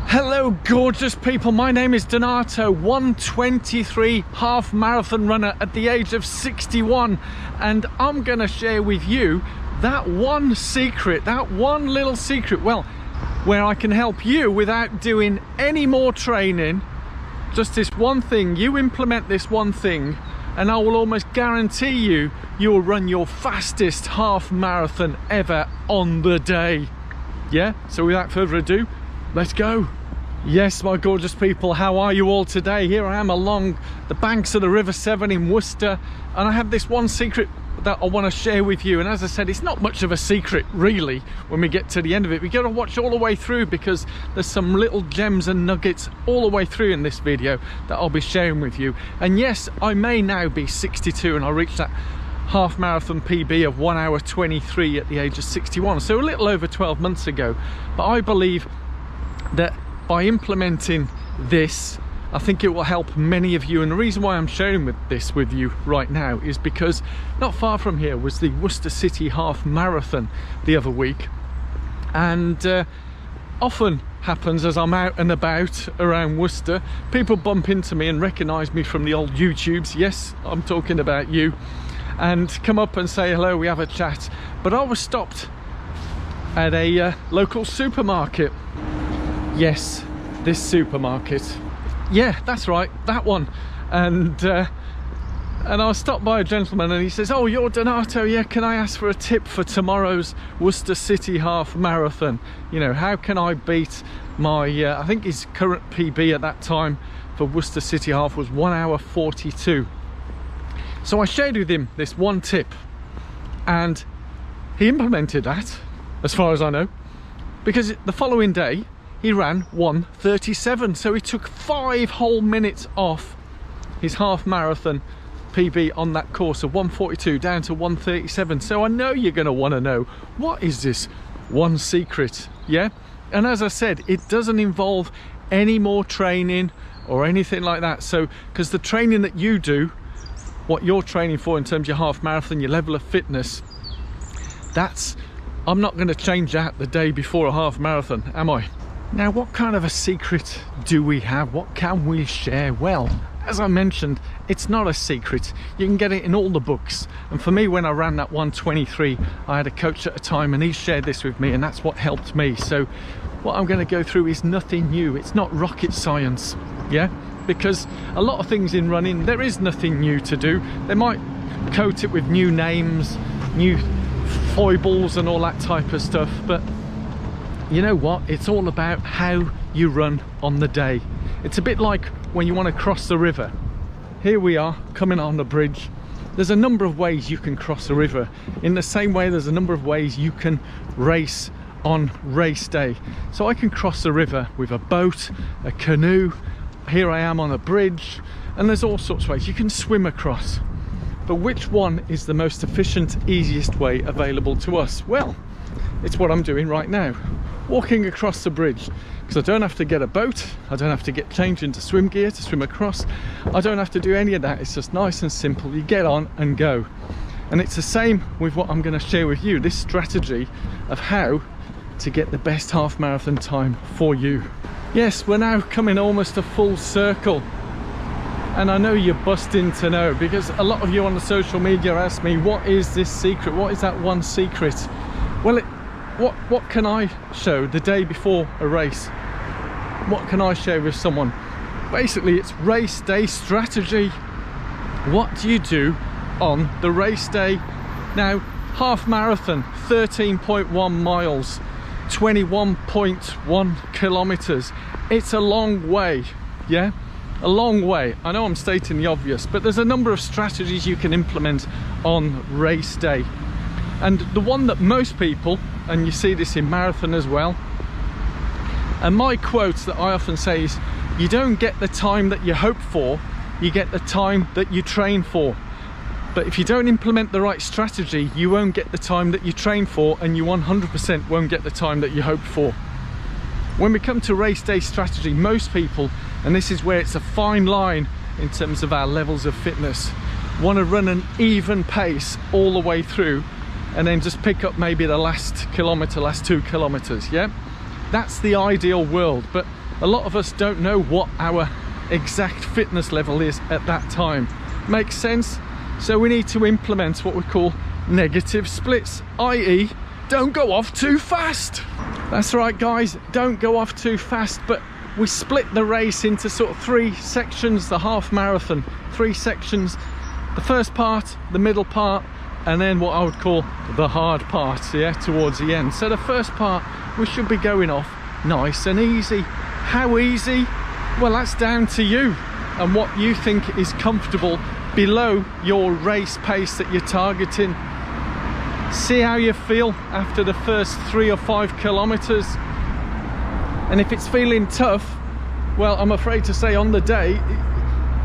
Hello gorgeous people, my name is Donato, 1:23 half marathon runner at the age of 61, and I'm gonna share with you that one secret, that one little secret, well, where I can help you without doing any more training. Just this one thing, you implement this one thing and I will almost guarantee you will run your fastest half marathon ever on the day. Yeah, so without further ado, let's go. Yes, my gorgeous people, how are you all today? Here I am along the banks of the River Severn in Worcester, and I have this one secret that I want to share with you. And as I said, it's not much of a secret really when we get to the end of it. We got to watch all the way through because there's some little gems and nuggets all the way through in this video that I'll be sharing with you. And yes, I may now be 62 and I reached that half marathon PB of 1:23 at the age of 61, so a little over 12 months ago. But I believe that by implementing this, I think it will help many of you. And the reason why I'm sharing this with you right now is because not far from here was the Worcester City half marathon the other week, and often happens as I'm out and about around Worcester, people bump into me and recognize me from the old YouTubes. Yes, I'm talking about you, and come up and say hello, we have a chat. But I was stopped at a local supermarket. Yes, this supermarket. Yeah, that's right, that one. And I was stopped by a gentleman and he says, "Oh, you're Donato, yeah, can I ask for a tip for tomorrow's Worcester City half marathon? You know, how can I beat my, I think his current PB at that time for Worcester City half was 1:42. So I shared with him this one tip and he implemented that, as far as I know, because the following day he ran 1:37, so he took 5 whole minutes off his half marathon PB on that course of 1:42 down to 1:37. So I know you're going to want to know, what is this one secret? Yeah, and as I said, it doesn't involve any more training or anything like that. So because the training that you do, what you're training for in terms of your half marathon, your level of fitness, that's, I'm not going to change that the day before a half marathon, am I? Now, what kind of a secret do we have? What can we share? Well, as I mentioned, it's not a secret. You can get it in all the books. And for me, when I ran that 1:23, I had a coach at a time and he shared this with me, and that's what helped me. So what I'm going to go through is nothing new. It's not rocket science, yeah? Because a lot of things in running, there is nothing new to do. They might coat it with new names, new foibles and all that type of stuff, but you know what? It's all about how you run on the day. It's a bit like when you want to cross the river. Here we are coming on the bridge. There's a number of ways you can cross a river. In the same way, there's a number of ways you can race on race day. So I can cross the river with a boat, a canoe. Here I am on a bridge, and there's all sorts of ways you can swim across. But which one is the most efficient, easiest way available to us? Well, it's what I'm doing right now, walking across the bridge, because I don't have to get a boat, I don't have to get changed into swim gear to swim across, I don't have to do any of that. It's just nice and simple. You get on and go. And it's the same with what I'm going to share with you, this strategy of how to get the best half marathon time for you. Yes, we're now coming almost a full circle, and I know you're busting to know, because a lot of you on the social media ask me, what is this secret? What is that one secret? Well, what can I show the day before a race? What can I share with someone? Basically, it's race day strategy. What do you do on the race day? Now, half marathon, 13.1 miles, 21.1 kilometers. It's a long way, yeah? A long way. I know I'm stating the obvious, but there's a number of strategies you can implement on race day. And the one that most people, and you see this in marathon as well, and my quotes that I often say is, you don't get the time that you hope for, you get the time that you train for. But if you don't implement the right strategy, you won't get the time that you train for, and you 100% won't get the time that you hope for. When we come to race day strategy, most people, and this is where it's a fine line in terms of our levels of fitness, want to run an even pace all the way through and then just pick up maybe the last kilometre, last 2 kilometres, yeah? That's the ideal world, but a lot of us don't know what our exact fitness level is at that time. Makes sense? So we need to implement what we call negative splits, i.e. don't go off too fast. That's right guys, don't go off too fast, but we split the race into sort of 3 sections, the half marathon, 3 sections. The first part, the middle part, and then what I would call the hard part, yeah, towards the end. So the first part, we should be going off nice and easy. How easy? Well, that's down to you and what you think is comfortable below your race pace that you're targeting. See how you feel after the first 3 or 5 kilometers. And if it's feeling tough, well, I'm afraid to say on the day,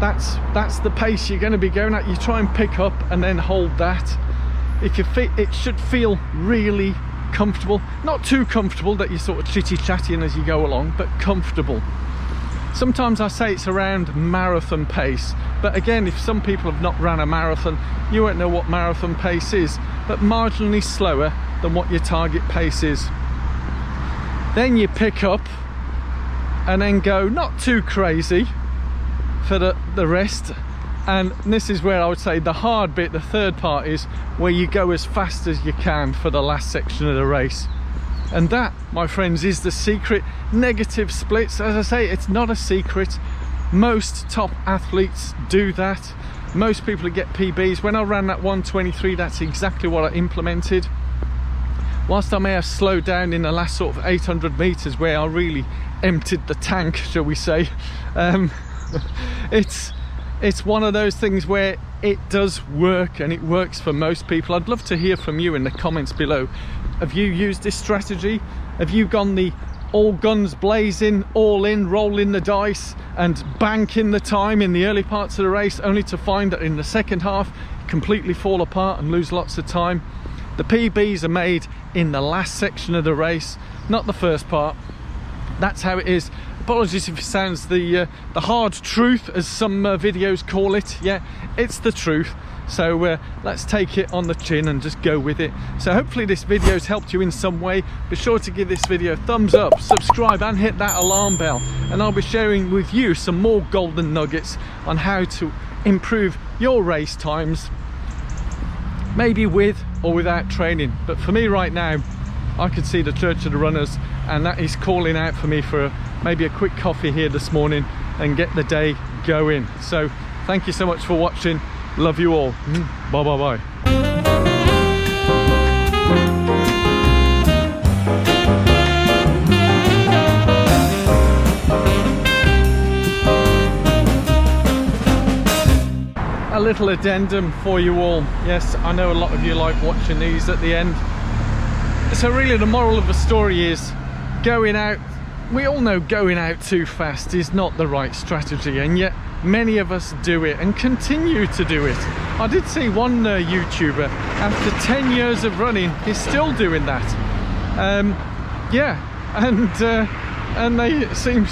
that's the pace you're going to be going at. You try and pick up and then hold that. If you fit, it should feel really comfortable, not too comfortable that you're sort of chitty-chatting as you go along, but comfortable. Sometimes I say it's around marathon pace, but again, if some people have not ran a marathon, you won't know what marathon pace is, but marginally slower than what your target pace is. Then you pick up and then go not too crazy for the rest. And this is where I would say the hard bit, the third part, is where you go as fast as you can for the last section of the race. And that, my friends, is the secret. Negative splits, as I say, it's not a secret. Most top athletes do that. Most people that get PBs, when I ran that 1:23, that's exactly what I implemented. Whilst I may have slowed down in the last sort of 800 meters where I really emptied the tank, shall we say, it's one of those things where it does work, and it works for most people. I'd love to hear from you in the comments below. Have you used this strategy? Have you gone the all guns blazing, all in, rolling the dice and banking the time in the early parts of the race, only to find that in the second half completely fall apart and lose lots of time? The PBs are made in the last section of the race, not the first part. That's how it is. Apologies if it sounds the hard truth, as some videos call it. Yeah, it's the truth. So let's take it on the chin and just go with it. So hopefully this video's helped you in some way. Be sure to give this video a thumbs up, subscribe and hit that alarm bell, and I'll be sharing with you some more golden nuggets on how to improve your race times, maybe with or without training. But for me right now, I could see the Church of the Runners, and that is calling out for me for maybe a quick coffee here this morning and get the day going. So thank you so much for watching. Love you all. Bye bye bye. A little addendum for you all. Yes, I know a lot of you like watching these at the end. So really the moral of the story is, going out, we all know going out too fast is not the right strategy, and yet many of us do it and continue to do it. I did see one YouTuber, after 10 years of running, he's still doing that. Yeah, and they, it seems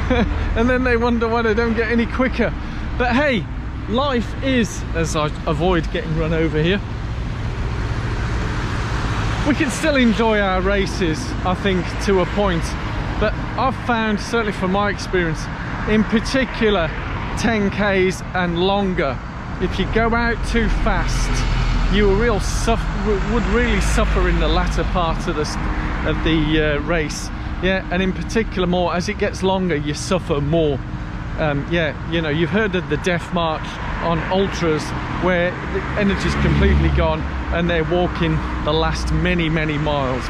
and then they wonder why they don't get any quicker. But hey, life is, as I avoid getting run over here, we can still enjoy our races, I think, to a point. But I've found, certainly from my experience, in particular 10Ks and longer, if you go out too fast, you would really suffer in the latter part of the race. Yeah, and in particular more as it gets longer, you suffer more. Yeah, you know, you've heard of the death march on ultras, where the energy's completely gone and they're walking the last many miles.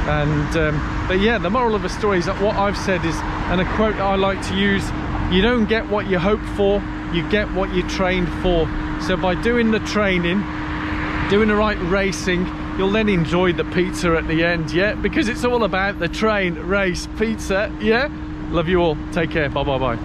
And but yeah, the moral of the story is that what I've said is, and a quote I like to use, you don't get what you hope for, you get what you trained for. So by doing the training, doing the right racing, you'll then enjoy the pizza at the end. Yeah, because it's all about the train, race, pizza. Yeah, love you all, take care, bye bye bye.